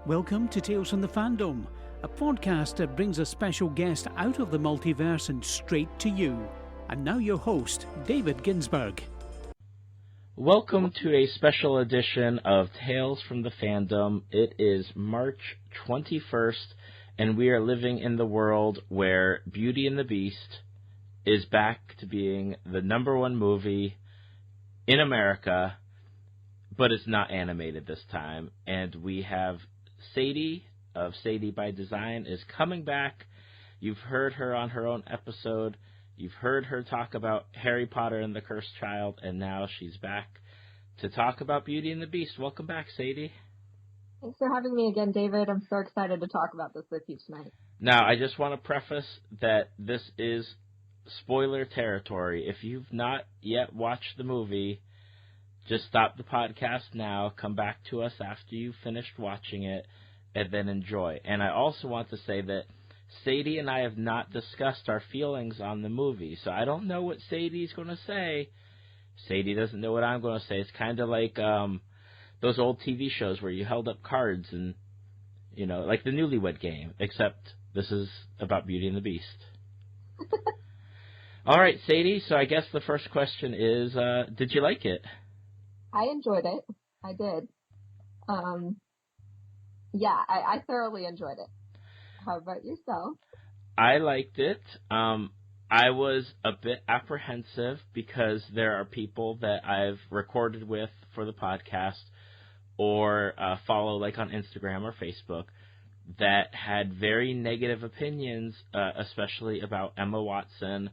Welcome to Tales from the Fandom, a podcast that brings a special guest out of the multiverse and straight to you. And now your host, David Ginsburg. Welcome to a special edition of Tales from the Fandom. It is March 21st, and we are living in the world where Beauty and the Beast is back to being the number one movie in America, but it's not animated this time. And we have Sadie of Sadie by Design is coming back. You've heard her on her own episode. You've heard her talk about Harry Potter and the Cursed Child, and now she's back to talk about Beauty and the Beast. Welcome back, Sadie. Thanks for having me again, David. I'm so excited to talk about this with you tonight. Now, I just want to preface that this is spoiler territory. If you've not yet watched the movie, just stop the podcast now, come back to us after you've finished watching it, and then enjoy. And I also want to say that Sadie and I have not discussed our feelings on the movie, so I don't know what Sadie's going to say. Sadie doesn't know what I'm going to say. It's kind of like those old TV shows where you held up cards and, you know, like the Newlywed Game, except this is about Beauty and the Beast. All right, Sadie, so I guess the first question is, did you like it? I enjoyed it. I did. I thoroughly enjoyed it. How about yourself? I liked it. I was a bit apprehensive because there are people that I've recorded with for the podcast or follow like on Instagram or Facebook that had very negative opinions, especially about Emma Watson,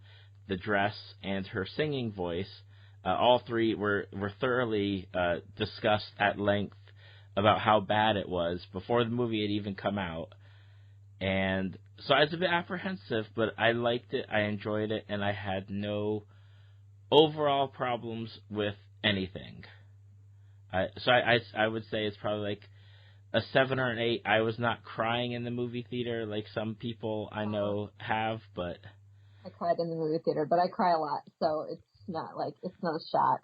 the dress, and her singing voice. All three were thoroughly discussed at length about how bad it was before the movie had even come out. And so I was a bit apprehensive, but I liked it, I enjoyed it, and I had no overall problems with anything. So I would say it's probably like a 7 or an 8. I was not crying in the movie theater like some people I know have, but... I cried in the movie theater, but I cry a lot, so it's not a shock.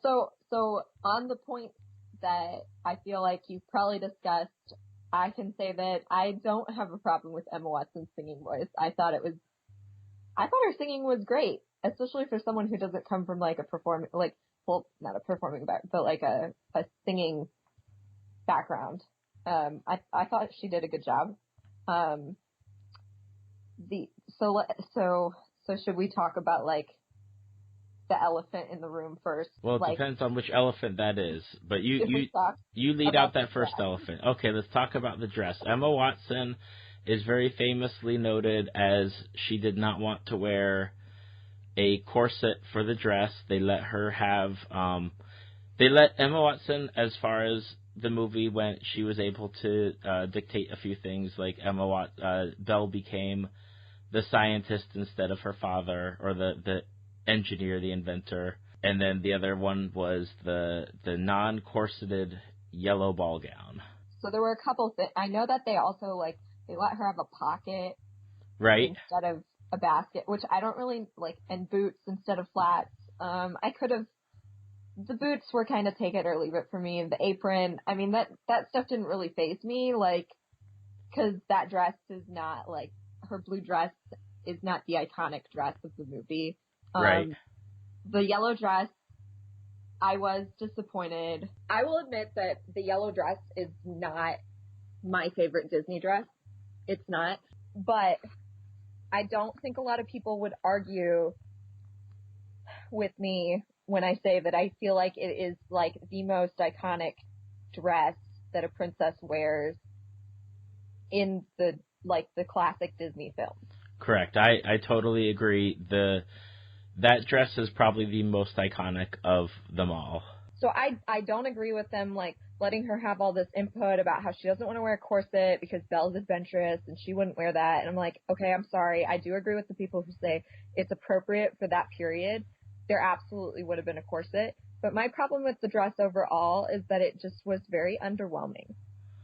So on the point that I feel like you've probably discussed, I can say that I don't have a problem with Emma Watson's singing voice. I thought her singing was great, especially for someone who doesn't come from like not a performing back, but like a singing background. I thought she did a good job. So should we talk about like the elephant in the room first? Well, it depends on which elephant that is. But you lead out that first elephant. Okay, let's talk about the dress. Emma Watson is very famously noted as she did not want to wear a corset for the dress. They let her have they let Emma Watson, as far as the movie went, she was able to dictate a few things, like Belle became the scientist instead of her father, or the engineer, the inventor, and then the other one was the non-corseted yellow ball gown. So there were a couple things. I know that they also they let her have a pocket, right, instead of a basket, which I don't really like, and boots instead of flats. The boots were kind of take it or leave it for me. The apron, I mean, that stuff didn't really faze me, because that dress is not her blue dress is not the iconic dress of the movie. Right. The yellow dress, I was disappointed. I will admit that the yellow dress is not my favorite Disney dress. It's not. But I don't think a lot of people would argue with me when I say that I feel like it is the most iconic dress that a princess wears in the classic Disney films. Correct. I totally agree. That dress is probably the most iconic of them all. So I don't agree with them letting her have all this input about how she doesn't want to wear a corset because Belle's adventurous and she wouldn't wear that. And I'm like, okay, I'm sorry. I do agree with the people who say it's appropriate for that period. There absolutely would have been a corset. But my problem with the dress overall is that it just was very underwhelming.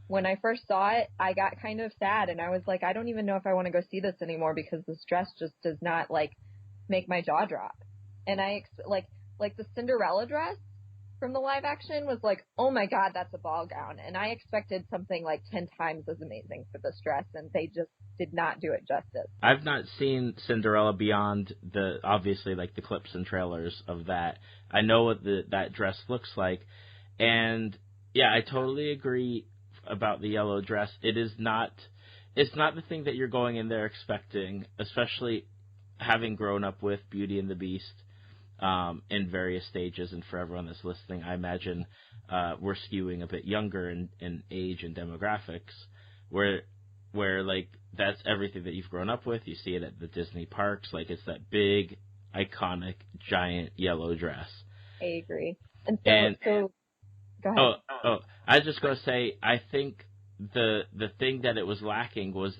When I first saw it, I got kind of sad, and I was like, I don't even know if I want to go see this anymore because this dress just does not make my jaw drop. And the Cinderella dress from the live action was like, oh my god, that's a ball gown. And I expected something like 10 times as amazing for this dress, and they just did not do it justice. I've not seen Cinderella beyond obviously like the clips and trailers of that. I know what that dress looks like, and yeah, I totally agree about the yellow dress. It's not the thing that you're going in there expecting, especially having grown up with Beauty and the Beast in various stages. And for everyone that's listening, I imagine we're skewing a bit younger in age and demographics, where like that's everything that you've grown up with. You see it at the Disney parks, like it's that big, iconic, giant yellow dress. I agree. And so go ahead. Oh, I was just gonna say, I think the thing that it was lacking was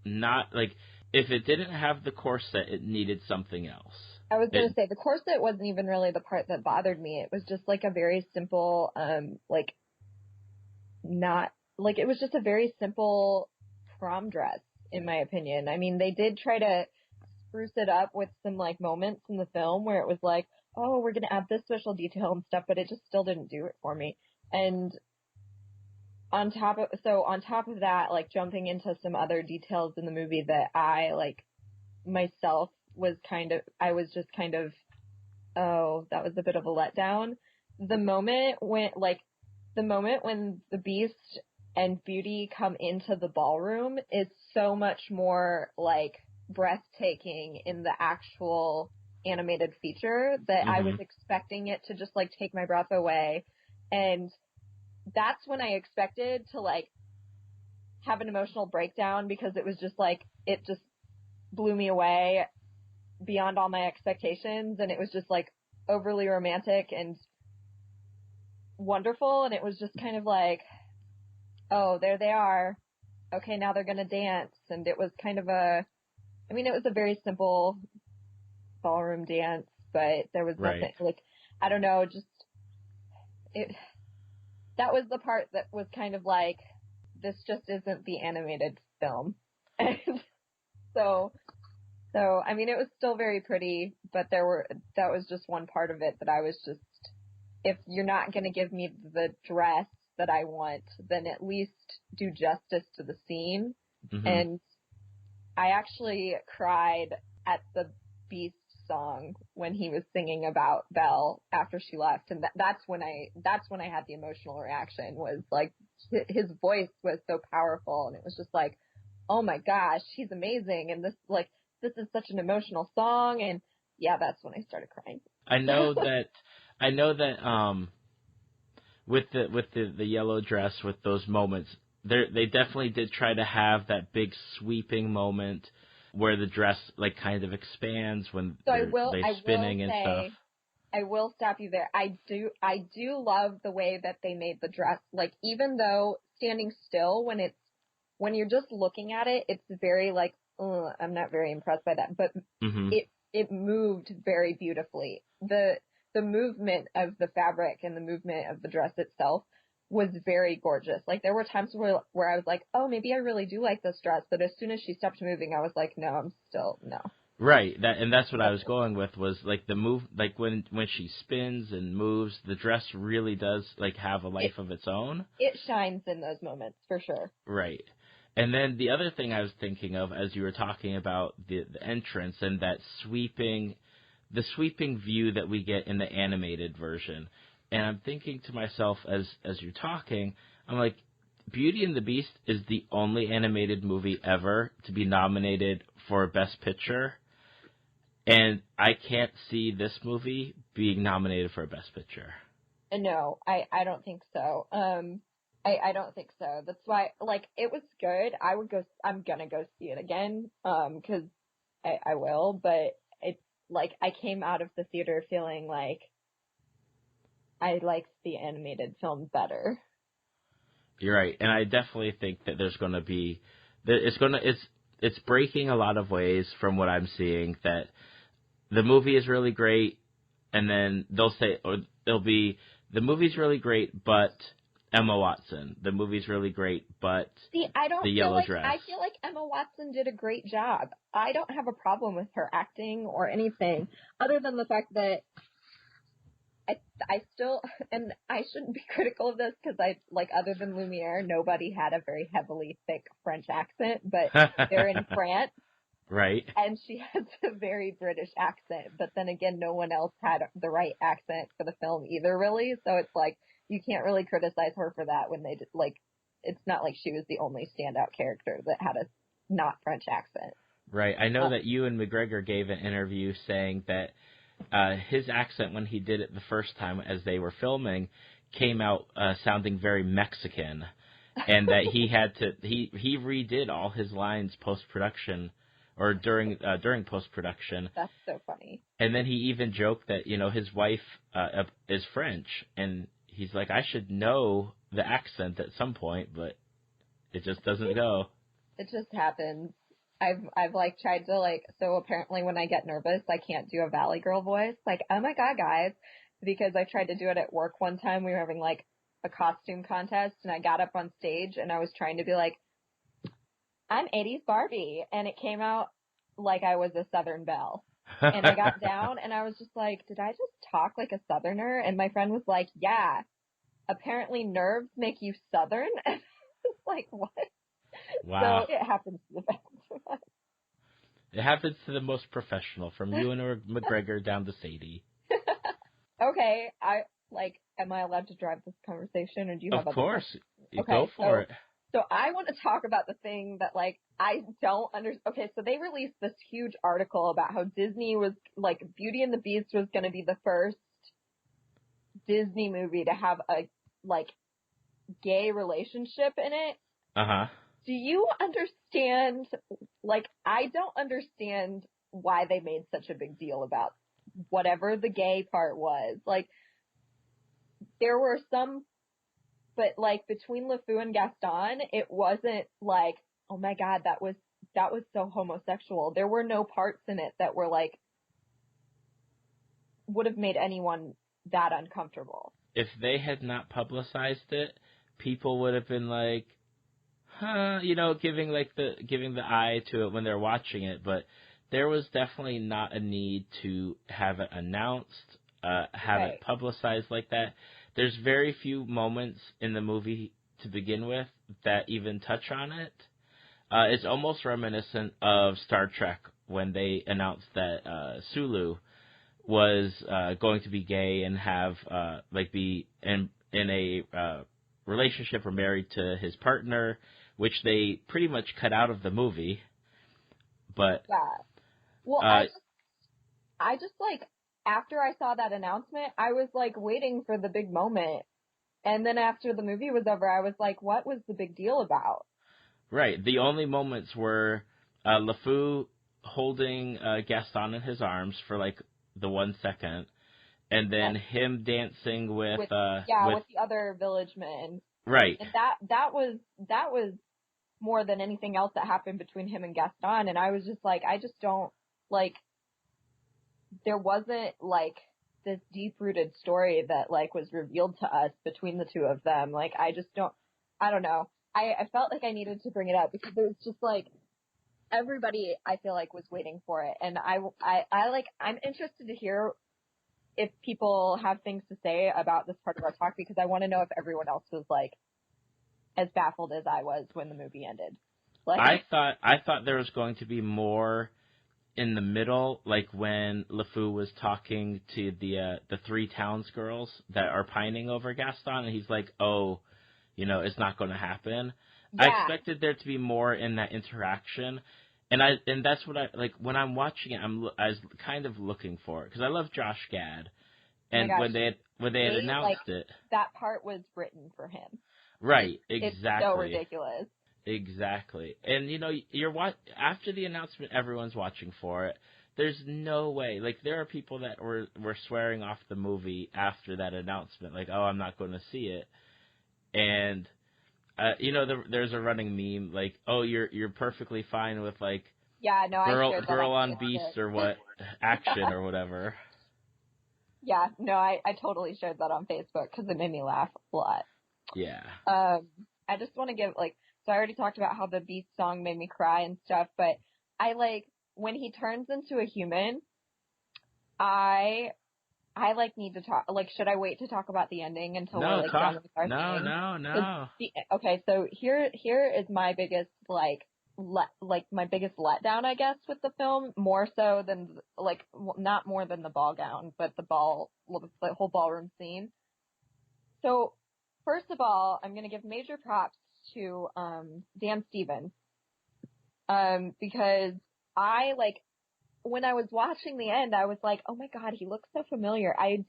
not like, if it didn't have the corset, it needed something else. I was going to say, the corset wasn't even really the part that bothered me. It was just like a very simple, it was just a very simple prom dress, in my opinion. I mean, they did try to spruce it up with some like moments in the film where it was like, oh, we're going to add this special detail and stuff, but it just still didn't do it for me. And on top of that, like jumping into some other details in the movie that I like myself was I was just kind of, oh, that was a bit of a letdown. The moment when the Beast and Beauty come into the ballroom is so much more like breathtaking in the actual animated feature that I was expecting it to just like take my breath away. And that's when I expected to like have an emotional breakdown, because it was just like, it just blew me away beyond all my expectations, and it was just like overly romantic and wonderful, and it was just kind of like, oh, there they are, okay, now they're gonna dance. And it was kind of it was a very simple ballroom dance, but there was nothing like, I don't know, just that was the part that was kind of like, this just isn't the animated film. And so I mean, it was still very pretty, but that was just one part of it that I was just, if you're not going to give me the dress that I want, then at least do justice to the scene. And I actually cried at the Beast song when he was singing about Belle after she left, and that's when I had the emotional reaction, was like his voice was so powerful, and it was just like, oh my gosh, he's amazing, and this is such an emotional song. And yeah, that's when I started crying. I know that with the yellow dress, with those moments, they definitely did try to have that big sweeping moment where the dress like kind of expands when they're spinning and stuff. I will stop you there. I do love the way that they made the dress. Like, even though standing still, when you're just looking at it, it's very like, I'm not very impressed by that, but it moved very beautifully. The movement of the fabric and the movement of the dress itself was very gorgeous. Like, there were times where I was like, oh, maybe I really do like this dress, but as soon as she stopped moving, I was like, no, I'm still no. Right, that's what I was going with, was like the move, like when she spins and moves, the dress really does like have a life of its own. It shines in those moments, for sure. Right. And then the other thing I was thinking of as you were talking about the entrance and that sweeping view that we get in the animated version. And I'm thinking to myself as you're talking, I'm like, Beauty and the Beast is the only animated movie ever to be nominated for Best Picture. And I can't see this movie being nominated for a Best Picture. No, I don't think so. I don't think so. That's why, like, it was good. I'm gonna go see it again, because I will, but it's like, I came out of the theater feeling like I liked the animated film better. You're right, and I definitely think that there's going to be, it's breaking a lot of ways from what I'm seeing, that the movie is really great, and then they'll say, or it'll be, the movie's really great, but Emma Watson. The movie's really great, but the yellow dress. I feel like Emma Watson did a great job. I don't have a problem with her acting or anything, other than the fact that I still, and I shouldn't be critical of this because other than Lumiere, nobody had a very heavily thick French accent, but they're in France. Right. And she has a very British accent, but then again, no one else had the right accent for the film either, really. So it's like, you can't really criticize her for that when they, it's not like she was the only standout character that had a not French accent. Right. I know that Ewan McGregor gave an interview saying that his accent when he did it the first time as they were filming came out sounding very Mexican, and that he had to he redid all his lines post-production or during post-production. That's so funny. And then he even joked that, his wife is French, and he's like, I should know the accent at some point, but it just doesn't go. It just happens. I've tried to so apparently when I get nervous, I can't do a Valley Girl voice. Oh my God, guys, because I tried to do it at work one time. We were having a costume contest and I got up on stage and I was trying to be I'm 80s Barbie. And it came out like I was a Southern Belle. And I got down and I was just did I just talk like a Southerner? And my friend was like, yeah, apparently nerves make you Southern. And I was what? Wow. So it happens to the best of us. It happens to the most professional, from Ewan McGregor down to Sadie. Okay, am I allowed to drive this conversation, or do you have Of other course. questions? Okay, go for it. So I want to talk about the thing that, I don't understand. Okay, so they released this huge article about how Disney was, Beauty and the Beast was going to be the first Disney movie to have a, gay relationship in it. Uh-huh. Do you understand, I don't understand why they made such a big deal about whatever the gay part was. There were some, but, between LeFou and Gaston, it wasn't oh my God, that was so homosexual. There were no parts in it that were, would have made anyone that uncomfortable. If they had not publicized it, people would have been giving the eye to it when they're watching it, but there was definitely not a need to have it announced, have it publicized like that. There's very few moments in the movie to begin with that even touch on it. It's almost reminiscent of Star Trek when they announced that Sulu was going to be gay and have be in a relationship or married to his partner, which they pretty much cut out of the movie. But yeah, well, I just after I saw that announcement, I was waiting for the big moment, and then after the movie was over, I was what was the big deal about? Right, the only moments were LeFou holding Gaston in his arms for the 1 second, and then him dancing with the other village men. Right. And that was more than anything else that happened between him and Gaston, and I was just I just don't there wasn't this deep-rooted story that was revealed to us between the two of them. I just don't, I don't know. I felt I needed to bring it up because it was just everybody I feel was waiting for it, and I'm interested to hear if people have things to say about this part of our talk, because I want to know if everyone else was as baffled as I was when the movie ended. I thought there was going to be more in the middle, when LeFou was talking to the 3 townsgirls that are pining over Gaston, and he's like, oh, it's not going to happen. Yeah. I expected there to be more in that interaction, and that's what I when I'm watching it. I was kind of looking for it because I love Josh Gad, and when they had announced it, that part was written for him. Right, exactly. It's so ridiculous. Exactly, and after the announcement, everyone's watching for it. There's no way. There are people that were swearing off the movie after that announcement, oh, I'm not going to see it. And there's a running meme oh, you're perfectly fine with girl on Beast or what action or whatever. Yeah, no, I totally shared that on Facebook because it made me laugh a lot. Yeah. I just want to give so I already talked about how the Beast song made me cry and stuff, but I when he turns into a human, I I need to talk. Should I wait to talk about the ending until No, we're done with our thing? No. Okay, so here is my biggest my biggest letdown, I guess, with the film. More so than not more than the ball gown, but the whole ballroom scene. So first of all, I'm gonna give major props to Dan Stevens, because when I was watching the end, I was like, oh my God, he looks so familiar. I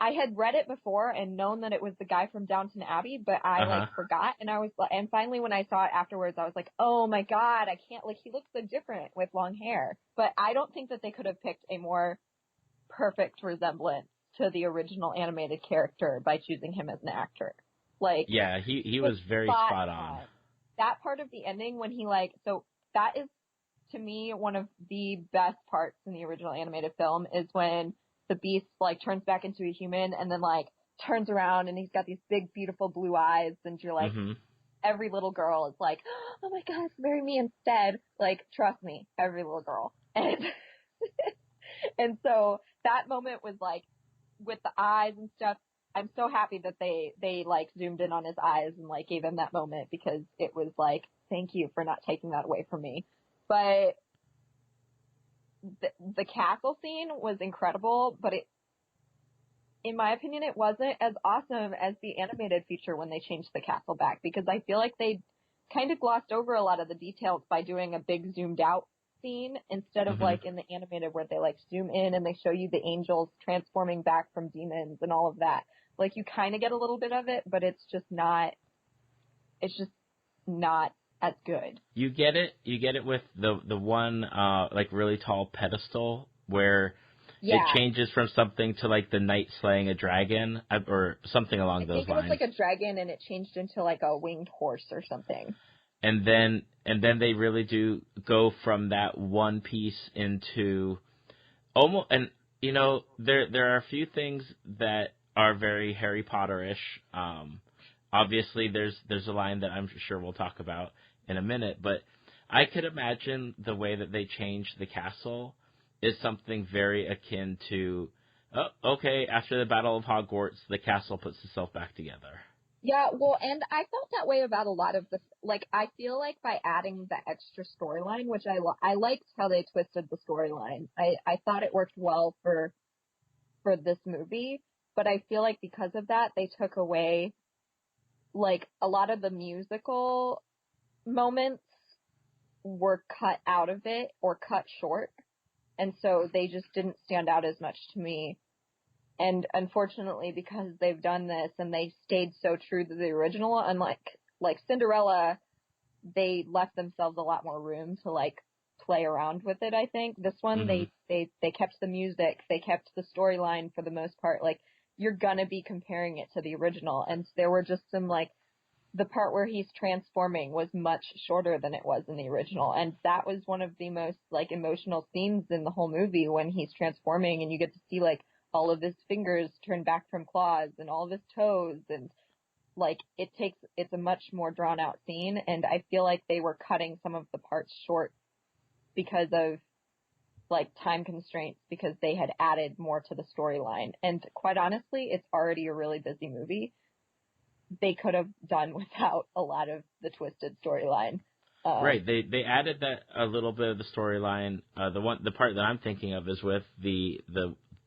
had read it before and known that it was the guy from Downton Abbey, but I forgot. And finally when I saw it afterwards, I was like, oh my God, I can't, he looks so different with long hair. But I don't think that they could have picked a more perfect resemblance to the original animated character by choosing him as an actor. Yeah, he was very spot on. That part of the ending when so that is, to me, one of the best parts in the original animated film is when the beast turns back into a human and then turns around and he's got these big beautiful blue eyes and you're every little girl is like, oh my gosh, marry me instead. Trust me, every little girl. And and so that moment was with the eyes and stuff. I'm so happy that they zoomed in on his eyes and gave him that moment, because it was thank you for not taking that away from me. But the castle scene was incredible, but in my opinion, it wasn't as awesome as the animated feature when they changed the castle back, because I feel like they kind of glossed over a lot of the details by doing a big zoomed out scene instead of in the animated where they zoom in and they show you the angels transforming back from demons and all of that. You kind of get a little bit of it, but it's just not as good. You get it with the one really tall pedestal where it changes from something to the knight slaying a dragon or something along those lines. I think it was a dragon and it changed into a winged horse or something. And then they really do go from that one piece into almost, and there are a few things that are very Harry Potter-ish. Obviously there's a line that I'm sure we'll talk about in a minute, but I could imagine the way that they changed the castle is something very akin to, after the Battle of Hogwarts, the castle puts itself back together. Yeah, well, and I felt that way about a lot of the, I feel by adding the extra storyline, which I liked how they twisted the storyline. I thought it worked well for this movie, but I feel because of that, they took away, a lot of the musical moments were cut out of it or cut short, and so they just didn't stand out as much to me. And unfortunately, because they've done this and they stayed so true to the original, unlike Cinderella, they left themselves a lot more room to play around with it. I think this one they kept the music, they kept the storyline for the most part. You're gonna be comparing it to the original, and there were just some the part where he's transforming was much shorter than it was in the original, and that was one of the most emotional scenes in the whole movie, when he's transforming and you get to see all of his fingers turn back from claws and all of his toes, and it's a much more drawn out scene, and I feel they were cutting some of the parts short because of time constraints, because they had added more to the storyline. And quite honestly, it's already a really busy movie. They could have done without a lot of the twisted storyline. Right. They added that a little bit of the storyline. The part that I'm thinking of is with the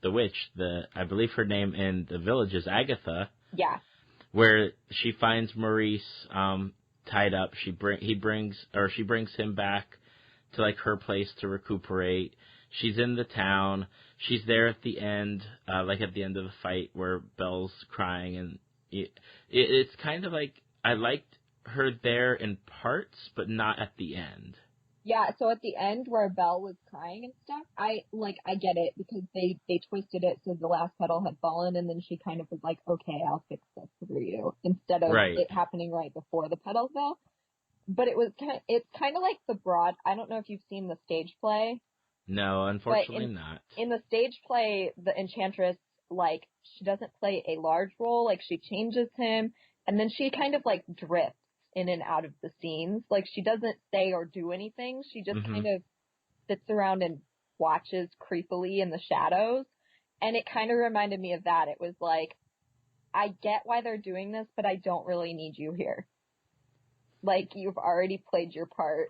witch. I believe her name in the village is Agatha. Yeah. Where she finds Maurice tied up. She brings him back to her place to recuperate. She's in the town. She's there at the end, at the end of the fight where Belle's crying, and it's kind of I liked her there in parts, but not at the end. Yeah, so at the end where Belle was crying and stuff, I get it, because they twisted it so the last petal had fallen, and then she kind of was like, okay, I'll fix this for you, instead of it happening right before the petals fell. But it's kind of like the I don't know if you've seen the stage play. No, unfortunately not. In the stage play, the Enchantress, she doesn't play a large role, she changes him, and then she kind of drifts in and out of the scenes. She doesn't say or do anything. She just kind of sits around and watches creepily in the shadows. And it kind of reminded me of that. It was like, I get why they're doing this, but I don't really need you here. Like, you've already played your part.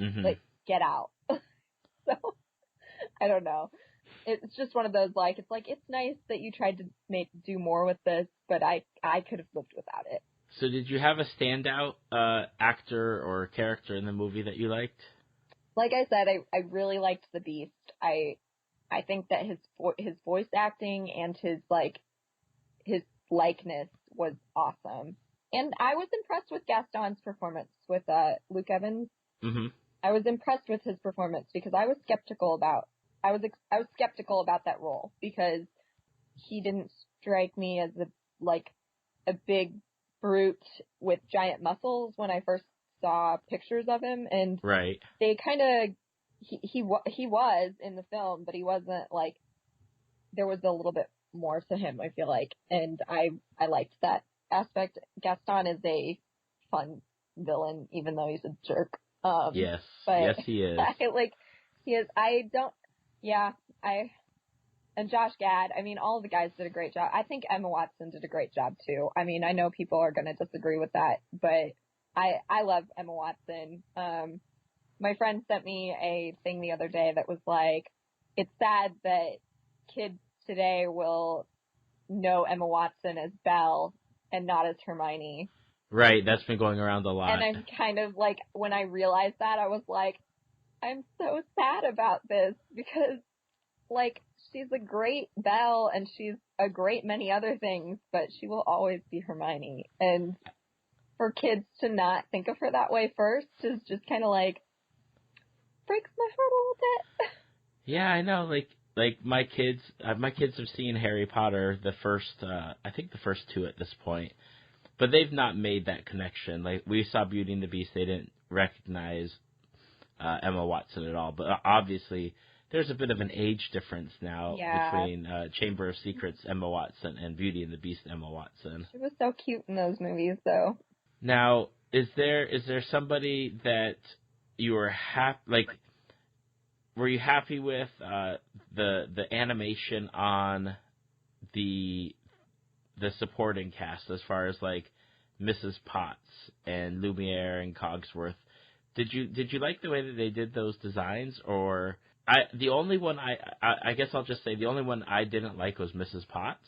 Mm-hmm. Like, get out. So, I don't know. It's just one of those, like, it's nice that you tried to do more with this, but I could have lived without it. So did you have a standout actor or character in the movie that you liked? Like I said, I really liked the Beast. I think that his voice acting and his likeness was awesome. And I was impressed with Gaston's performance with Luke Evans. Mm-hmm. I was impressed with his performance because I was skeptical about that role because he didn't strike me as a big brute with giant muscles when I first saw pictures of him, and right. They kind of he was in the film, but he wasn't like, there was a little bit more to him, I feel like, and I liked that aspect. Gaston is a fun villain, even though he's a jerk. Yes, but yes, he is. He is. And Josh Gad, I mean, all of the guys did a great job. I think Emma Watson did a great job, too. I mean, I know people are going to disagree with that, but I love Emma Watson. My friend sent me a thing the other day that was like, it's sad that kids today will know Emma Watson as Belle and not as Hermione. Right, that's been going around a lot. And I'm kind of like, when I realized that, I was like, I'm so sad about this because, like, she's a great Belle and she's a great many other things, but she will always be Hermione. And for kids to not think of her that way first is just kind of like, breaks my heart a little bit. Yeah, I know. Like my kids have seen Harry Potter, the first, I think the first two at this point, but they've not made that connection. Like, we saw Beauty and the Beast, they didn't recognize Emma Watson at all. But obviously, there's a bit of an age difference now between Chamber of Secrets Emma Watson and Beauty and the Beast Emma Watson. She was so cute in those movies, though. Now, is there somebody that you were were you happy with the animation on the supporting cast as far as like Mrs. Potts and Lumiere and Cogsworth? Did you like the way that they did those designs? Or the only one I guess I'll just say the only one I didn't like was Mrs. Potts,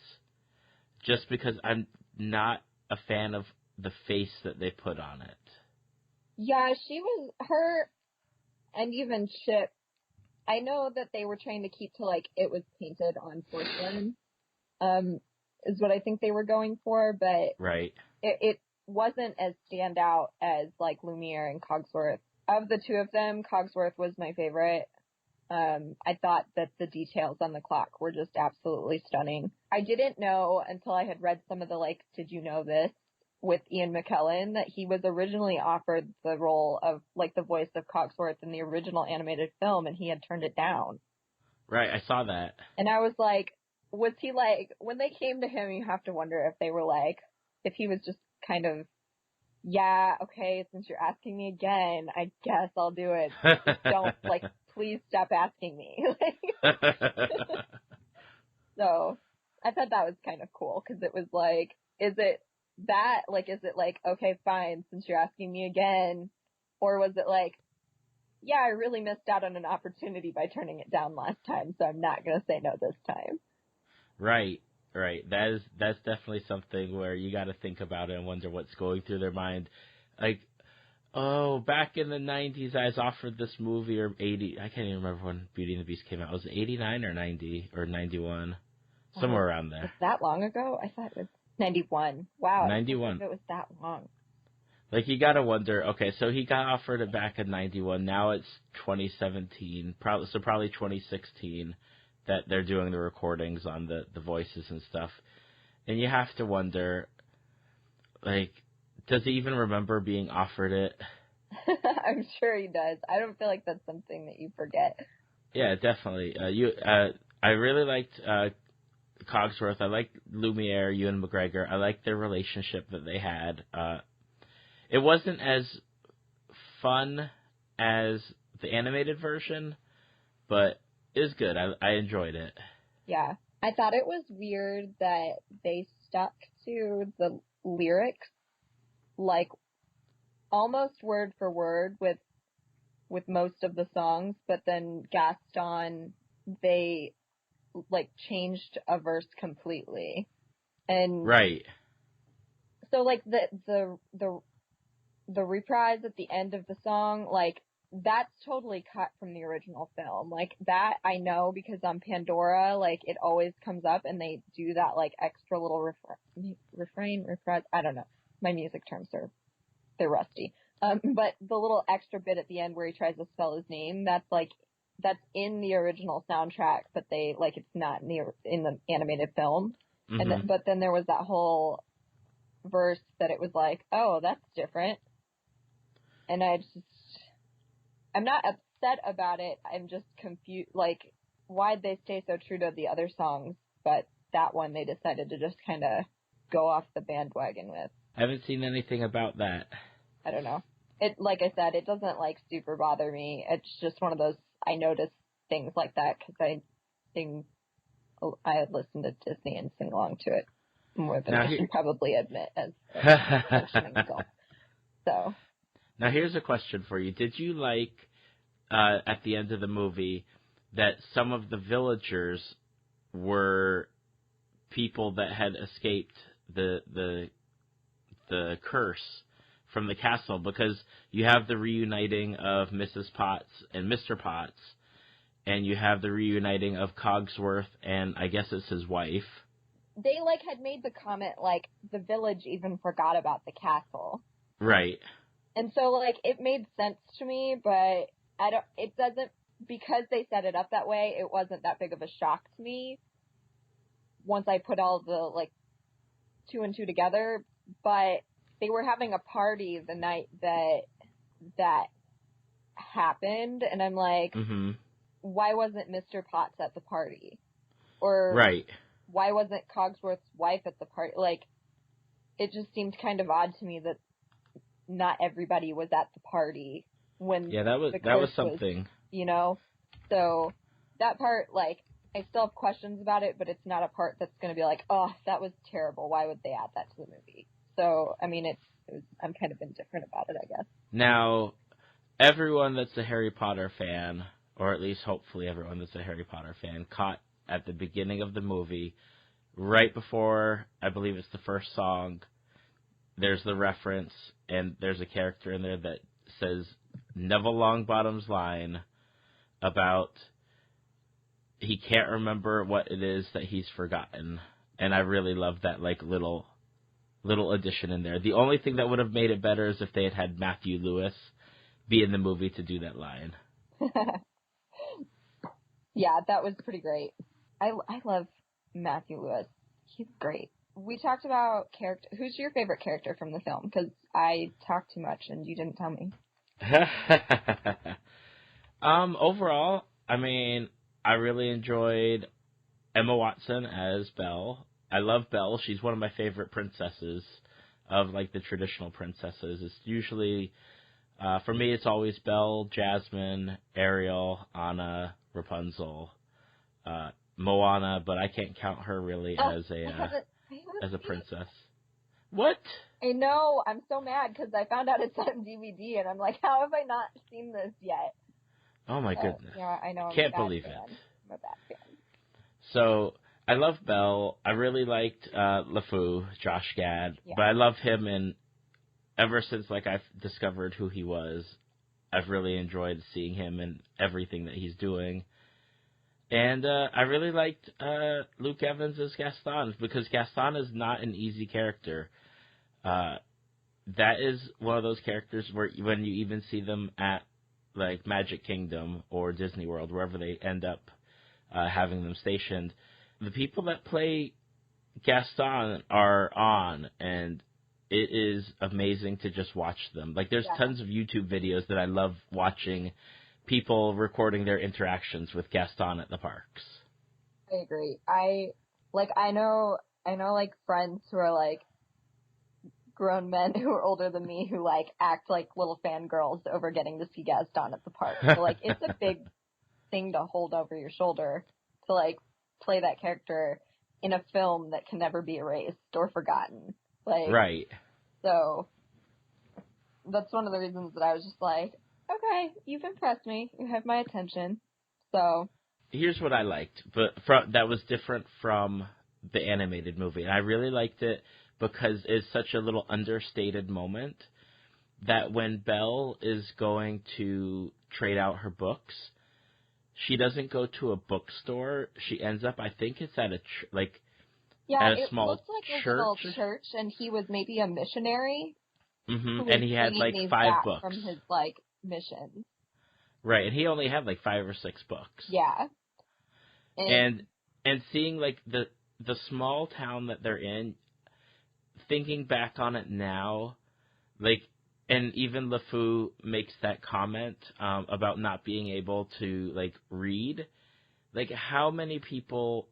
just because I'm not a fan of the face that they put on it. Yeah, her, and even Chip. I know that they were trying to keep to, like, it was painted on porcelain, is what I think they were going for, but right. It wasn't as standout as, like, Lumiere and Cogsworth. Of the two of them, Cogsworth was my favorite. I thought that the details on the clock were just absolutely stunning. I didn't know until I had read some of the, like, did you know this? With Ian McKellen, that he was originally offered the role of, like, the voice of Cogsworth in the original animated film, and he had turned it down. Right, I saw that. And I was like, was he like, when they came to him, you have to wonder if they were like, if he was just kind of, yeah, okay, since you're asking me again, I guess I'll do it. Just don't, like, please stop asking me. So, I thought that was kind of cool, because it was like, is it like, okay, fine, since you're asking me again? Or was it like, yeah, I really missed out on an opportunity by turning it down last time, so I'm not going to say no this time. Right. That's definitely something where you got to think about it and wonder what's going through their mind. Like, oh, back in the 90s, I was offered this movie, or 80, I can't even remember when Beauty and the Beast came out. Was it 89 or 90 or 91? Somewhere around there. Was that long ago? I thought it was 91. Wow. 91. I think it was that long. Like, you gotta wonder, okay, so he got offered it back in 91, now it's 2017, probably 2016, that they're doing the recordings on the voices and stuff. And you have to wonder, like, does he even remember being offered it? I'm sure he does. I don't feel like that's something that you forget. Yeah, definitely. I really liked Cogsworth. I liked Lumiere, Ewan McGregor. I liked their relationship that they had. It wasn't as fun as the animated version, but it was good. I enjoyed it. Yeah. I thought it was weird that they stuck to the lyrics, like, almost word for word with most of the songs, but then Gaston, they, like, changed a verse completely. And Right. so, like, the reprise at the end of the song, like, that's totally cut from the original film. Like, that I know because on Pandora, like, it always comes up and they do that, like, extra little reprise, I don't know. My music terms they're rusty. But the little extra bit at the end where he tries to spell his name, that's in the original soundtrack, but they, like, it's not in the animated film. Mm-hmm. But then there was that whole verse that it was like, oh, that's different. And I'm not upset about it. I'm just confused. Like, why'd they stay so true to the other songs, but that one they decided to just kind of go off the bandwagon with? I haven't seen anything about that. I don't know. It, like I said, it doesn't, like, super bother me. It's just one of those, I notice things like that because I listen to Disney and sing along to it more than I should probably admit as a functioning adult. So. Now here's a question for you. Did you like, at the end of the movie, that some of the villagers were people that had escaped the curse from the castle? Because you have the reuniting of Mrs. Potts and Mr. Potts, and you have the reuniting of Cogsworth and I guess it's his wife. They, like, had made the comment, like, the village even forgot about the castle. Right. And so, like, it made sense to me, but it doesn't, because they set it up that way, it wasn't that big of a shock to me once I put all the, like, 2 and 2 together. But they were having a party the night that happened, and I'm like, mm-hmm. Why wasn't Mr. Potts at the party? Or right. Why wasn't Cogsworth's wife at the party? Like, it just seemed kind of odd to me that not everybody was at the party when that was something. You know? So that part, like, I still have questions about it, but it's not a part that's going to be like, oh, that was terrible. Why would they add that to the movie? So, I mean, I'm kind of indifferent about it, I guess. Now, everyone that's a Harry Potter fan, or at least hopefully everyone that's a Harry Potter fan, caught at the beginning of the movie, right before, I believe it's the first song, there's the reference, and there's a character in there that says Neville Longbottom's line about he can't remember what it is that he's forgotten. And I really love that, like, little addition in there. The only thing that would have made it better is if they had Matthew Lewis be in the movie to do that line. Yeah, that was pretty great. I love Matthew Lewis. He's great. We talked about character. Who's your favorite character from the film? Because I talked too much and you didn't tell me. Overall, I mean, I really enjoyed Emma Watson as Belle. I love Belle. She's one of my favorite princesses of, like, the traditional princesses. It's usually, for me, it's always Belle, Jasmine, Ariel, Anna, Rapunzel, Moana, but I can't count her really as a princess. What? I know. I'm so mad because I found out it's on DVD, and I'm like, how have I not seen this yet? Oh, my goodness. Yeah, I know. Can't believe it. I'm a bad fan. So, I love Belle. I really liked LeFou, Josh Gad, but I love him, and ever since, like, I've discovered who he was, I've really enjoyed seeing him and everything that he's doing. And I really liked Luke Evans as Gaston, because Gaston is not an easy character. That is one of those characters where when you even see them at, like, Magic Kingdom or Disney World, wherever they end up having them stationed, the people that play Gaston are on, and it is amazing to just watch them. Like, there's tons of YouTube videos that I love watching, people recording their interactions with Gaston at the parks. I agree. I know, like, friends who are, like, grown men who are older than me who, like, act like little fangirls over getting to see Gaston at the park. So, like, it's a big thing to hold over your shoulder to, like, play that character in a film that can never be erased or forgotten. Like, right. So that's one of the reasons that I was just like, okay, you've impressed me. You have my attention. So here's what I liked, but that was different from the animated movie, and I really liked it because it's such a little understated moment that when Belle is going to trade out her books, she doesn't go to a bookstore. She ends up, I think it's at a at a small looked like church. a little church, and he was maybe a missionary. Mm-hmm. And he had like 5 books from his like mission. Right, and he only had like 5 or 6 books. Yeah. And seeing like the small town that they're in, thinking back on it now, like, and even LeFou makes that comment about not being able to like read. Like, how many people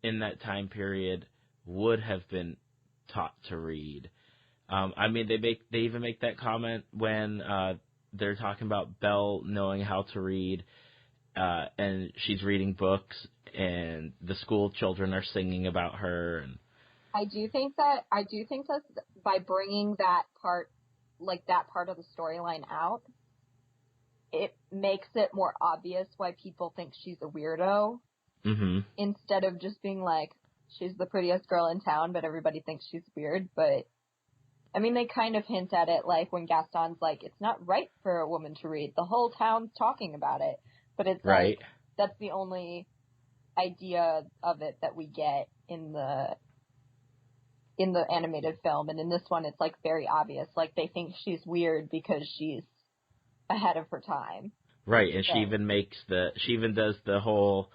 in that time period would have been taught to read? I mean, they even make that comment when they're talking about Belle knowing how to read, and she's reading books, and the school children are singing about her. And I do think that by bringing that part of the storyline out, it makes it more obvious why people think she's a weirdo. Mm-hmm. Instead of just being like, she's the prettiest girl in town, but everybody thinks she's weird. But I mean, they kind of hint at it, like when Gaston's like, it's not right for a woman to read. The whole town's talking about it. But it's right. Like, that's the only idea of it that we get in the animated film. And in this one, it's like very obvious. Like, they think she's weird because she's ahead of her time. Right, and she even does the whole,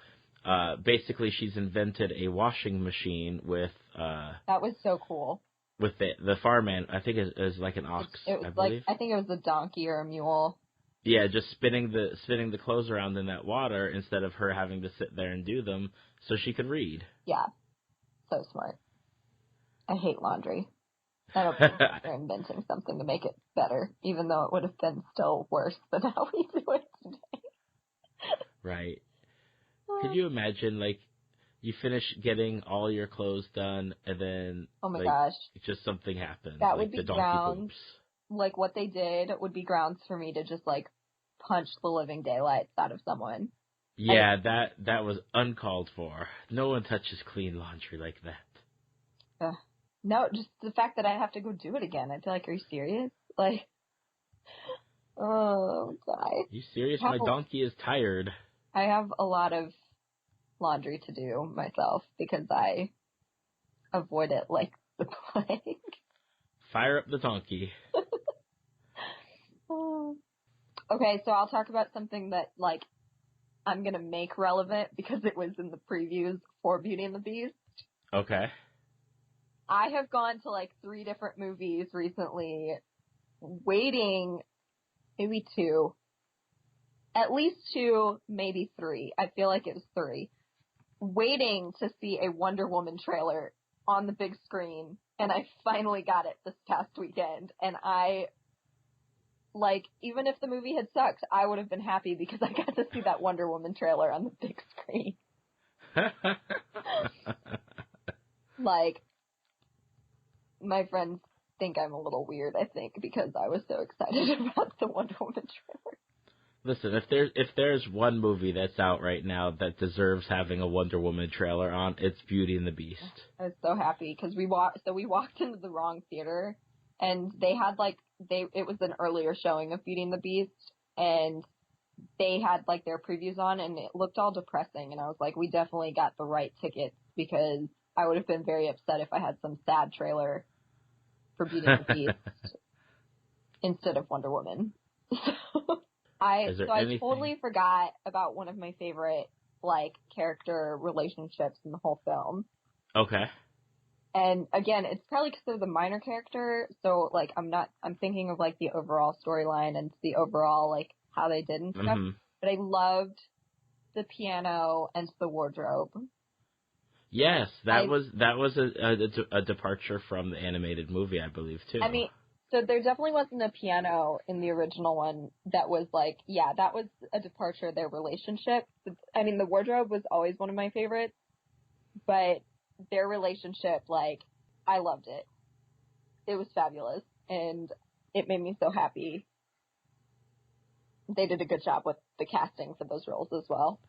basically she's invented a washing machine with, that was so cool. With the farmhand, I think is like an ox, it was I believe. I think it was a donkey or a mule. Yeah, just spinning the clothes around in that water instead of her having to sit there and do them so she could read. Yeah, so smart. I hate laundry. I don't think they're inventing something to make it better, even though it would have been still worse than how we do it today. Right. Could you imagine, like, you finish getting all your clothes done, and then, oh my gosh, just something happens. That like would be the donkey grounds. poops. Like, what they did would be grounds for me to just, like, punch the living daylights out of someone. Yeah, that was uncalled for. No one touches clean laundry like that. No, just the fact that I have to go do it again. I'd be like, are you serious? Like, oh, God. You serious? My donkey is tired. I have a lot of laundry to do myself because I avoid it like the plague. Fire up the donkey. Okay, so I'll talk about something that, like, I'm going to make relevant because it was in the previews for Beauty and the Beast. Okay. I have gone to, like, 3 different movies recently, waiting, maybe 2, at least 2, maybe 3. I feel like it was 3. Waiting to see a Wonder Woman trailer on the big screen, and I finally got it this past weekend, and I, like, even if the movie had sucked, I would have been happy because I got to see that Wonder Woman trailer on the big screen. Like, my friends think I'm a little weird, I think, because I was so excited about the Wonder Woman trailer. Listen, if there's one movie that's out right now that deserves having a Wonder Woman trailer on, it's Beauty and the Beast. I was so happy because we walked into the wrong theater, and they had it was an earlier showing of Beauty and the Beast, and they had like their previews on, and it looked all depressing, and I was like, we definitely got the right tickets because I would have been very upset if I had some sad trailer for Beauty and the Beast instead of Wonder Woman. I totally forgot about one of my favorite, like, character relationships in the whole film. Okay. And again, it's probably because they're the minor character, so, like, I'm thinking of, like, the overall storyline and the overall, like, how they did and stuff. Mm-hmm. But I loved the piano and the wardrobe. Yes, that was a departure from the animated movie, I believe, too. I mean, so there definitely wasn't a piano in the original one that was like, yeah, that was a departure of their relationship. I mean, the wardrobe was always one of my favorites, but their relationship, like, I loved it. It was fabulous, and it made me so happy. They did a good job with the casting for those roles as well.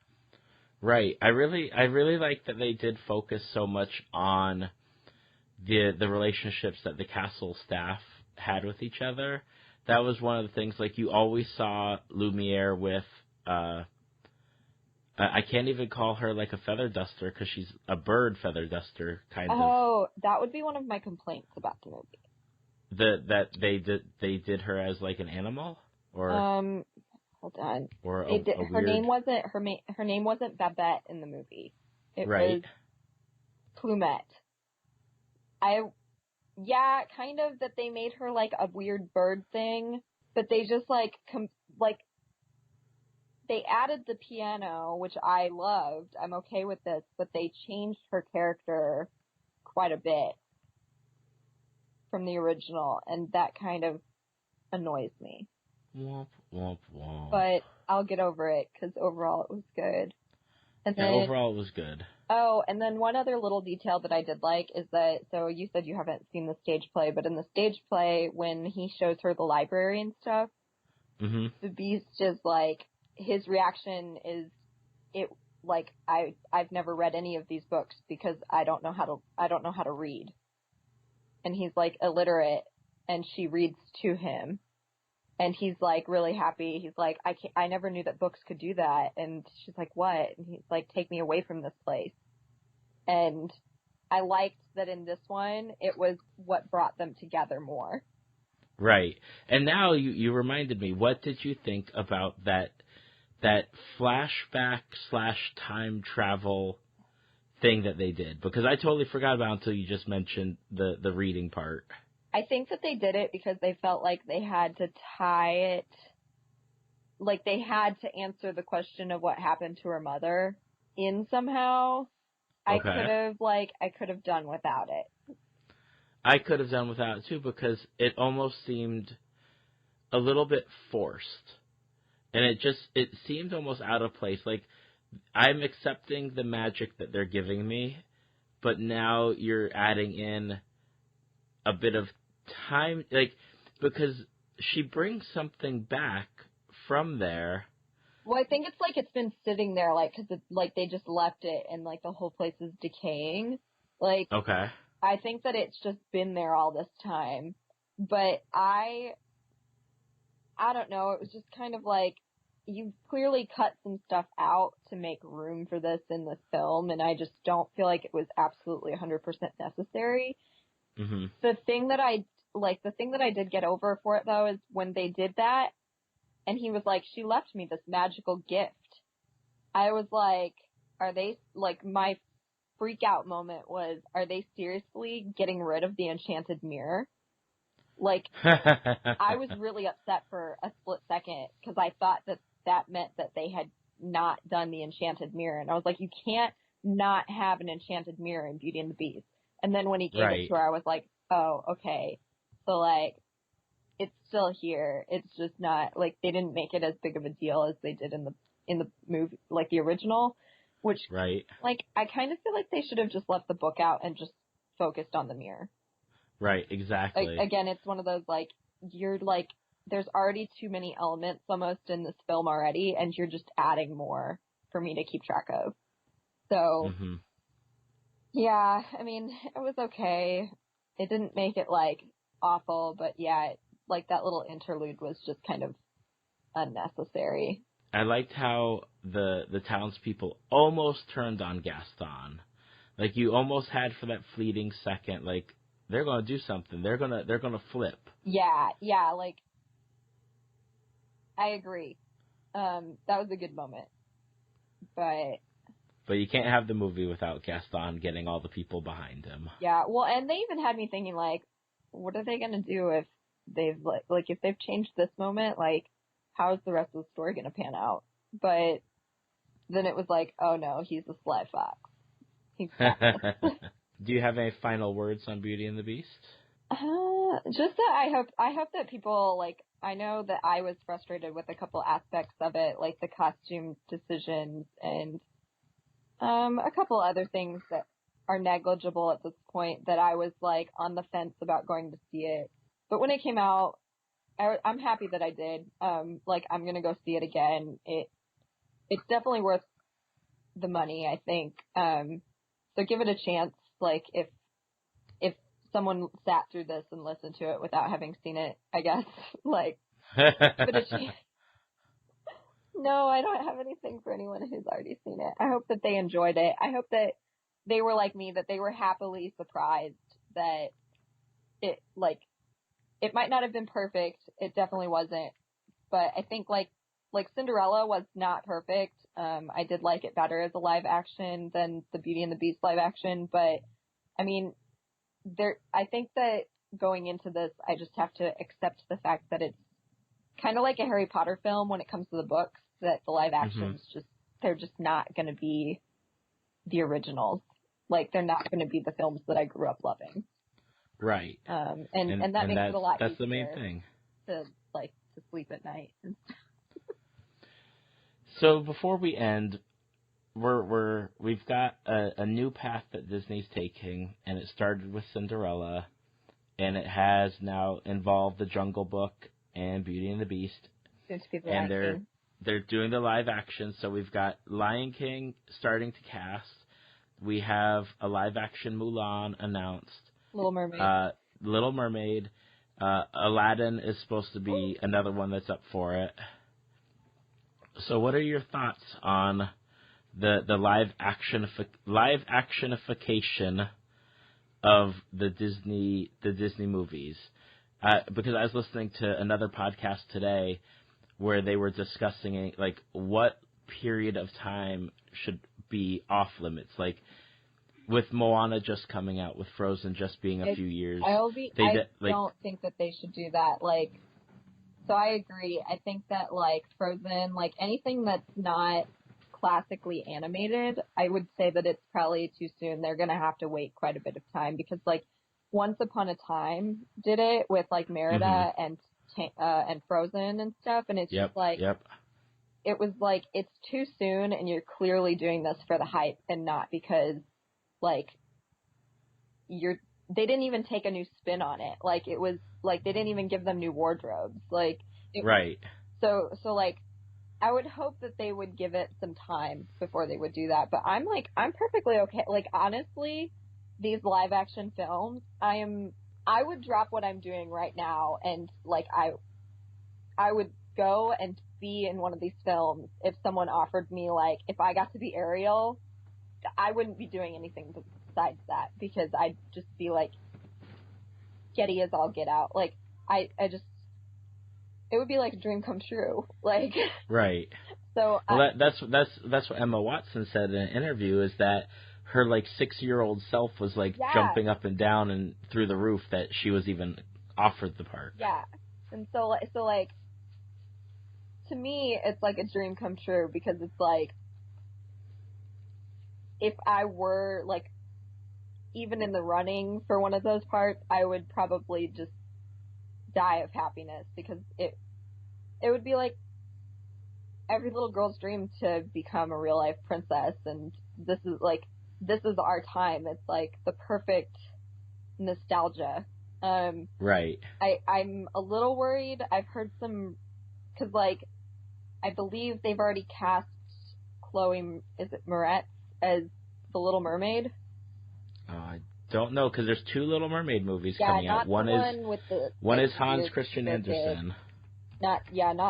Right. I really like that they did focus so much on the relationships that the castle staff had with each other. That was one of the things, like, you always saw Lumiere with, I can't even call her, like, a feather duster, because she's a bird feather duster, kind of. Oh, that would be one of my complaints about the movie. That they did her as, like, an animal? Or hold on. Or her name wasn't Babette in the movie. It was Plumette. Kind of that they made her like a weird bird thing, but they just they added the piano, which I loved. I'm okay with this, but they changed her character quite a bit from the original, and that kind of annoys me. Womp, womp, womp. But I'll get over it, because overall it was good. And then, overall it was good. Oh, and then one other little detail that I did like is that, so you said you haven't seen the stage play, but in the stage play, when he shows her the library and stuff, the Beast is like, his reaction is, I've never read any of these books because I don't know how to read. And he's like illiterate, and she reads to him. And he's like really happy. He's like, I never knew that books could do that. And she's like, what? And he's like, take me away from this place. And I liked that in this one, it was what brought them together more. Right. And now you reminded me, what did you think about that flashback / time travel thing that they did? Because I totally forgot about it until you just mentioned the reading part. I think that they did it because they felt like they had to tie it, like they had to answer the question of what happened to her mother in somehow. Okay. I could have done without it. I could have done without it too, because it almost seemed a little bit forced. And it seemed almost out of place. Like, I'm accepting the magic that they're giving me, but now you're adding in a bit of time, like, because she brings something back from there. Well, I think it's like it's been sitting there, like, because like they just left it and like the whole place is decaying. Like, Okay. I think that it's just been there all this time. But I don't know. It was just kind of like, you clearly cut some stuff out to make room for this in the film, and I just don't feel like it was absolutely 100% necessary. Mm-hmm. The thing that I did get over for it, though, is when they did that, and he was like, she left me this magical gift. I was like, are they, like, my freak out moment was, are they seriously getting rid of the enchanted mirror? Like, I was really upset for a split second, because I thought that meant that they had not done the enchanted mirror. And I was like, you can't not have an enchanted mirror in Beauty and the Beast. And then when he gave it to her, I was like, oh, okay. So, like, it's still here. It's just not, like, they didn't make it as big of a deal as they did in the movie, like the original, which, like, I kind of feel like they should have just left the book out and just focused on the mirror. Right, exactly. Like, again, it's one of those, like, you're, like, there's already too many elements almost in this film already, and you're just adding more for me to keep track of. So, yeah, I mean, it was okay. It didn't make it, like, awful, but yeah, like, that little interlude was just kind of unnecessary. I liked how the townspeople almost turned on Gaston. Like, you almost had for that fleeting second, like, they're gonna do something. They're gonna flip. Yeah, like, I agree. That was a good moment. But you can't have the movie without Gaston getting all the people behind him. Yeah, well, and they even had me thinking, like, what are they gonna do if they've, like, if they've changed this moment, like, how's the rest of the story gonna pan out? But then it was like, oh no, he's a sly fox. He's Do you have any final words on Beauty and the Beast? Just that I hope that people, like, I know that I was frustrated with a couple aspects of it, like the costume decisions and a couple other things that are negligible at this point that I was like on the fence about going to see it. But when it came out, I'm happy that I did. Like I'm gonna go see it again. It's definitely worth the money, I think. So give it a chance. Like if someone sat through this and listened to it without having seen it, I guess, like, give it a chance. No, I don't have anything for anyone who's already seen it. I hope that they enjoyed it. I hope that they were like me, that they were happily surprised that it, like, it might not have been perfect. It definitely wasn't. But I think, like Cinderella was not perfect. I did like it better as a live action than the Beauty and the Beast live action. But, I mean, I think that going into this, I just have to accept the fact that it's kind of like a Harry Potter film when it comes to the books, that the live actions they're just not going to be the originals. Like, they're not going to be the films that I grew up loving. Right. And that makes it a lot easier. That's the main thing. To sleep at night. So before we end, we've got a new path that Disney's taking, and it started with Cinderella, and it has now involved the Jungle Book and Beauty and the Beast. And they're doing the live action. So we've got Lion King starting to cast. We have a live action Mulan announced. Little Mermaid. Little Mermaid. Aladdin is supposed to be another one that's up for it. So what are your thoughts on the live actionification of the Disney movies? Because I was listening to another podcast today where they were discussing like what period of time should be off limits, like with Moana just coming out, with Frozen just being a few years. I don't think that they should do that. Like, so I agree. I think that like Frozen, like anything that's not classically animated, I would say that it's probably too soon. They're gonna have to wait quite a bit of time because like Once Upon a Time did it with like Merida and Frozen and stuff, and it's just like it was like it's too soon, and you're clearly doing this for the hype and not because like they didn't even take a new spin on it. Like it was like they didn't even give them new wardrobes. Like right. So like I would hope that they would give it some time before they would do that. But I'm perfectly okay. Like honestly, these live action films, I would drop what I'm doing right now and like I would go and be in one of these films if someone offered me, like, if I got to be Ariel, I wouldn't be doing anything besides that because I'd just be like giddy as all get out. Like I just, it would be like a dream come true. Like right. So that's what Emma Watson said in an interview, is that her like 6-year-old self was like jumping up and down and through the roof that she was even offered the part. Yeah. And so like to me it's like a dream come true because it's like if I were like even in the running for one of those parts, I would probably just die of happiness because it would be like every little girl's dream to become a real life princess, and this is our time. It's like the perfect nostalgia. Right. I'm a little worried. I've heard some, cause like I believe they've already cast Chloe, is it Moretz, as the Little Mermaid? I don't know, because there's 2 Little Mermaid movies coming out. One is Hans Christian Andersen. Not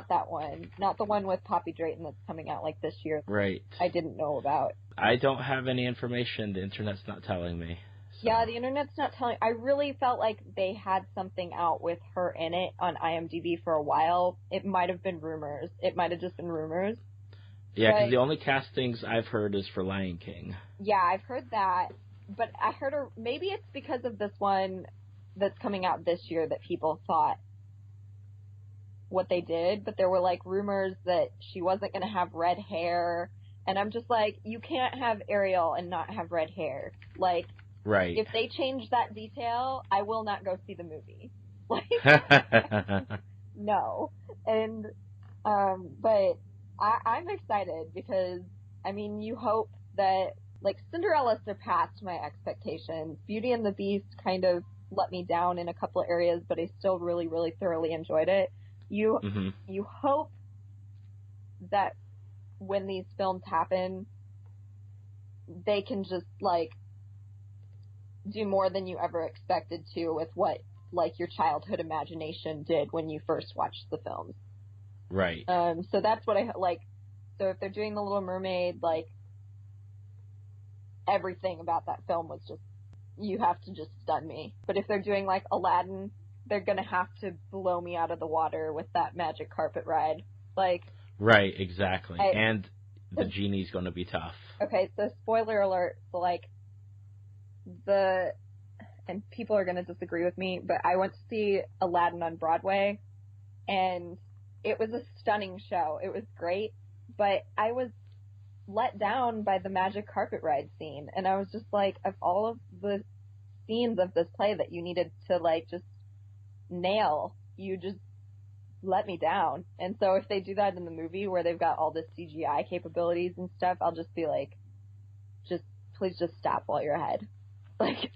that one. Not the one with Poppy Drayton that's coming out like this year. Right. I didn't know about. I don't have any information. The internet's not telling me. So. Yeah, the internet's not telling. I really felt like they had something out with her in it on IMDb for a while. It might have been rumors. It might have just been rumors. Yeah, because the only castings I've heard is for Lion King. Yeah, I've heard that. But I heard her, maybe it's because of this one that's coming out this year that people thought what they did, but there were like rumors that she wasn't going to have red hair, and I'm just like, you can't have Ariel and not have red hair. Like, right. If they change that detail, I will not go see the movie. Like, no. And, but I'm excited because, I mean, you hope that like, Cinderella surpassed my expectations. Beauty and the Beast kind of let me down in a couple of areas, but I still really, really thoroughly enjoyed it. You hope that when these films happen, they can just, like, do more than you ever expected to with what, like, your childhood imagination did when you first watched the films. Right. So that's what I, like, so if they're doing The Little Mermaid, like, everything about that film was just, you have to just stun me. But if they're doing, like, Aladdin, they're gonna have to blow me out of the water with that magic carpet ride. Like... Right, exactly. And the genie's gonna be tough. Okay, so spoiler alert, so, like, and people are gonna disagree with me, but I went to see Aladdin on Broadway, and it was a stunning show. It was great, but I was let down by the magic carpet ride scene, and I was just like, of all of the scenes of this play that you needed to, like, just nail, you just let me down. And so if they do that in the movie where they've got all this CGI capabilities and stuff, I'll just be like, please just stop while you're ahead. Like,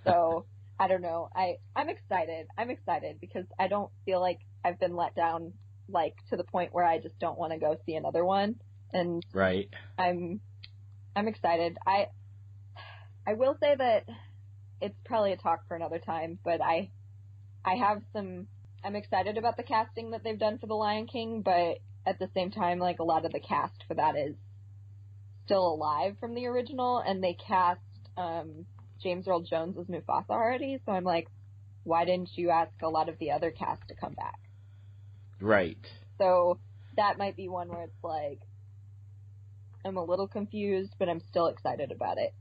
so, I don't know. I'm excited. I'm excited because I don't feel like I've been let down, like, to the point where I just don't want to go see another one. And right. I'm excited. I will say that it's probably a talk for another time, but I'm excited about the casting that they've done for The Lion King, but at the same time, like, a lot of the cast for that is still alive from the original, and they cast James Earl Jones as Mufasa already, so I'm like, why didn't you ask a lot of the other cast to come back? Right. So that might be one where it's like, I'm a little confused, but I'm still excited about it.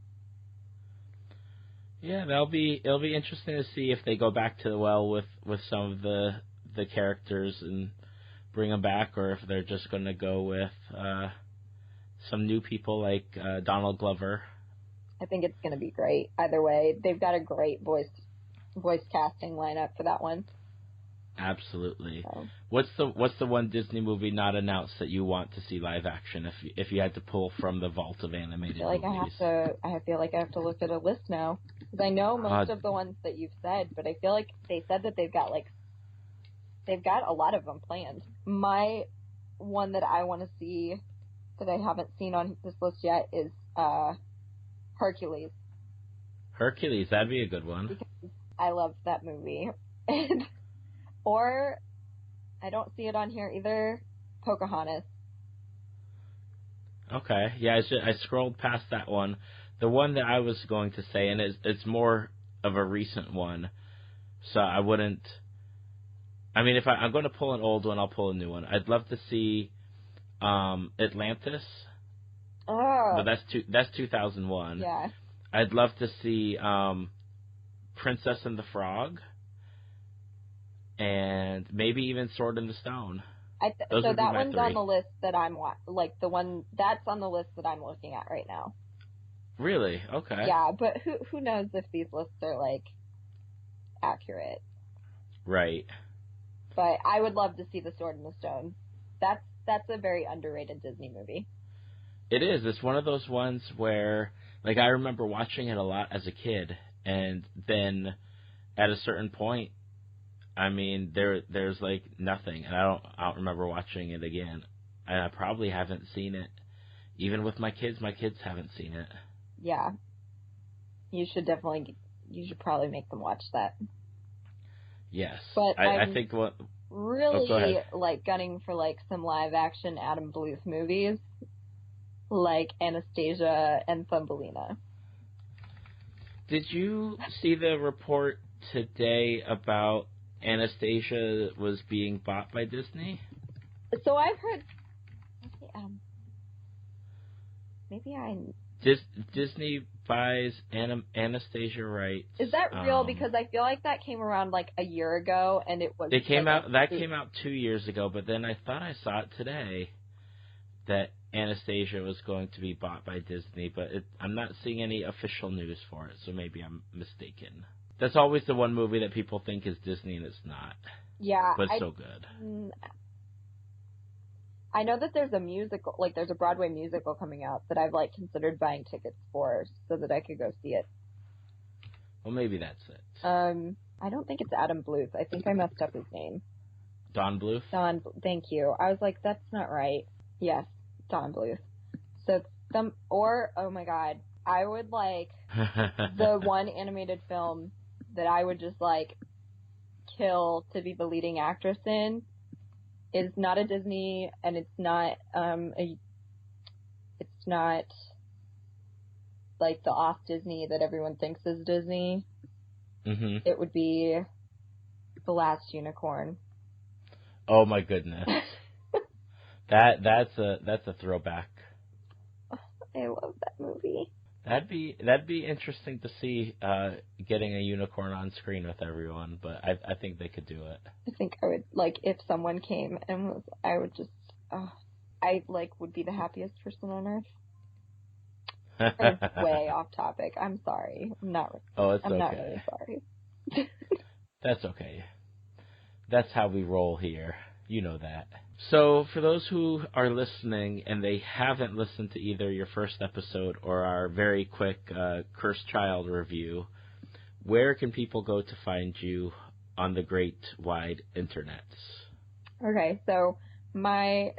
Yeah, it'll be interesting to see if they go back to the well with some of the characters and bring them back, or if they're just going to go with some new people like Donald Glover. I think it's going to be great. Either way, they've got a great voice casting lineup for that one. Absolutely. So. What's the one Disney movie not announced that you want to see live action if you had to pull from the vault of animated movies? I feel like I have to look at a list now, because I know most of the ones that you've said, but I feel like they said that they've got a lot of them planned. My one that I want to see that I haven't seen on this list yet is Hercules. Hercules, that'd be a good one. Because I love that movie. Or, I don't see it on here either, Pocahontas. Okay, yeah, I scrolled past that one. The one that I was going to say, and it's more of a recent one, so I wouldn't... I mean, if I'm going to pull an old one, I'll pull a new one. I'd love to see Atlantis. Oh. But that's 2001. Yeah. I'd love to see Princess and the Frog. And maybe even Sword in the Stone. So that one's on the list that I'm the one that's on the list that I'm looking at right now. Really? Okay. Yeah, but who knows if these lists are, like, accurate? Right. But I would love to see the Sword in the Stone. That's a very underrated Disney movie. It is. It's one of those ones where, like, I remember watching it a lot as a kid, and then at a certain point, I mean, there's like nothing, and I don't remember watching it again. And I probably haven't seen it, even with my kids. My kids haven't seen it. Yeah, you should probably make them watch that. Yes, but I think what really like gunning for like some live action Adam Bluth movies, like Anastasia and Thumbelina. Did you see the report today about Anastasia was being bought by Disney? So I've heard. Disney buys Anastasia rights. Is that real? Because I feel like that came around like a year ago, and it was. Came out 2 years ago, but then I thought I saw it today that Anastasia was going to be bought by Disney, but I'm not seeing any official news for it, so maybe I'm mistaken. That's always the one movie that people think is Disney, and it's not. Yeah. But it's so good. I know that there's a musical, like there's a Broadway musical coming out that I've like considered buying tickets for so that I could go see it. Well, maybe that's it. I don't think it's Adam Bluth. I think I messed up his name. Don Bluth? Thank you. I was like, that's not right. Yes, Don Bluth. So oh my God, I would like the one animated film that I would just like kill to be the leading actress in is not a Disney, and it's not it's not like the off Disney that everyone thinks is Disney. Mm-hmm. It would be The Last Unicorn. Oh my goodness. That's a throwback. I love that movie. That'd be interesting to see getting a unicorn on screen with everyone, but I think they could do it. I think I would, like, if someone came and I would just, I, like, would be the happiest person on earth. It's way off topic. I'm sorry. I'm not really sorry. That's okay. That's how we roll here. You know that. So, for those who are listening and they haven't listened to either your first episode or our very quick Cursed Child review, where can people go to find you on the great wide internets? Okay, so I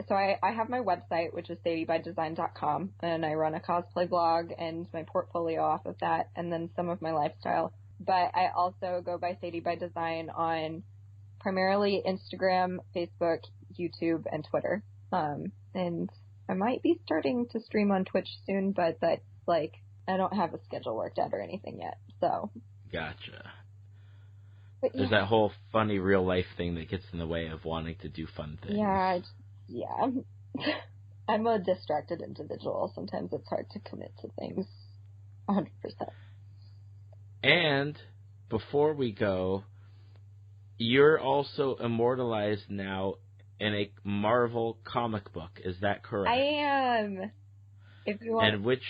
have my website, which is sadiebydesign.com, and I run a cosplay blog and my portfolio off of that, and then some of my lifestyle. But I also go by Sadie by Design on primarily Instagram, Facebook, YouTube, and Twitter. And I might be starting to stream on Twitch soon, but that's like, I don't have a schedule worked out or anything yet, so. Gotcha. But, There's that whole funny real life thing that gets in the way of wanting to do fun things. Yeah. I'm a distracted individual. Sometimes it's hard to commit to things 100%. And before we go, you're also immortalized now in a Marvel comic book. Is that correct? I am. If you want. And which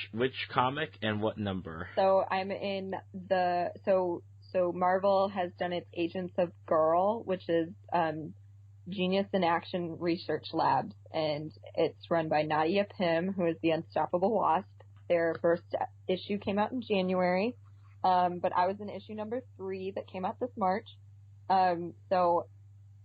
comic and what number? So I'm in the so Marvel has done its Agents of Girl, which is Genius in Action Research Labs, and it's run by Nadia Pym, who is the Unstoppable Wasp. Their first issue came out in January, but I was in issue number 3 that came out this March. So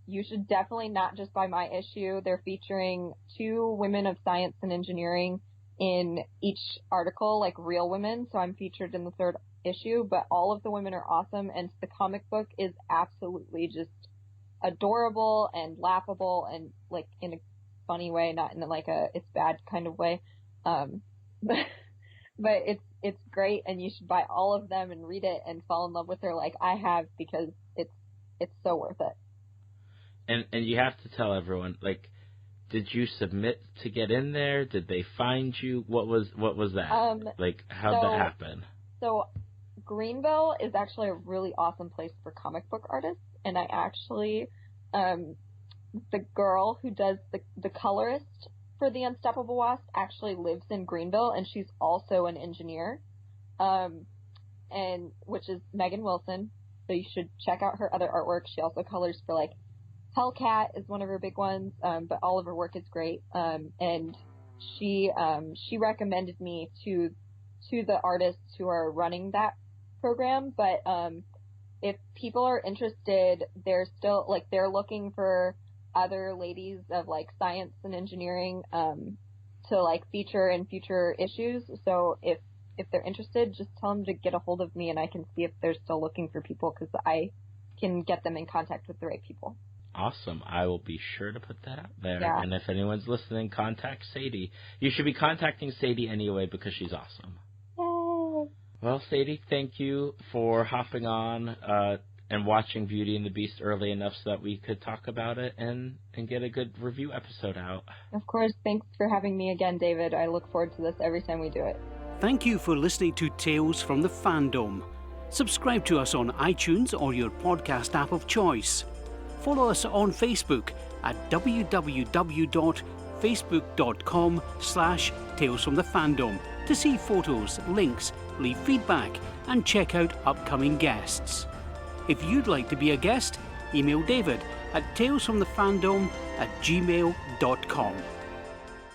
you should definitely not just buy my issue. They're featuring 2 women of science and engineering in each article, like real women. So I'm featured in the 3rd issue, but all of the women are awesome. And the comic book is absolutely just adorable and laughable and like in a funny way, not in like a it's bad kind of way. But it's great, and you should buy all of them and read it and fall in love with her like I have, because it's so worth it. And you have to tell everyone, like, did you submit to get in there? Did they find you? What was that? Like, how'd that happen? So Greenville is actually a really awesome place for comic book artists, and I actually, the girl who does the colorist for the Unstoppable Wasp actually lives in Greenville, and she's also an engineer, and which is Megan Wilson. So you should check out her other artwork. She also colors for like Hellcat is one of her big ones, but all of her work is great. And she recommended me to the artists who are running that program. But if people are interested, they're still like they're looking for other ladies of like science and engineering to like feature in future issues. So if they're interested, just tell them to get a hold of me, and I can see if they're still looking for people, because I can get them in contact with the right people. Awesome. I will be sure to put that out there. Yeah. And if anyone's listening, contact Sadie. You should be contacting Sadie anyway, because she's awesome. Yay! Well, Sadie, thank you for hopping on and watching Beauty and the Beast early enough so that we could talk about it and get a good review episode out. Of course. Thanks for having me again, David. I look forward to this every time we do it. Thank you for listening to Tales from the Fandom. Subscribe to us on iTunes or your podcast app of choice. Follow us on Facebook at www.facebook.com/talesfromthefandom to see photos, links, leave feedback, and check out upcoming guests. If you'd like to be a guest, email David at talesfromthefandom@gmail.com.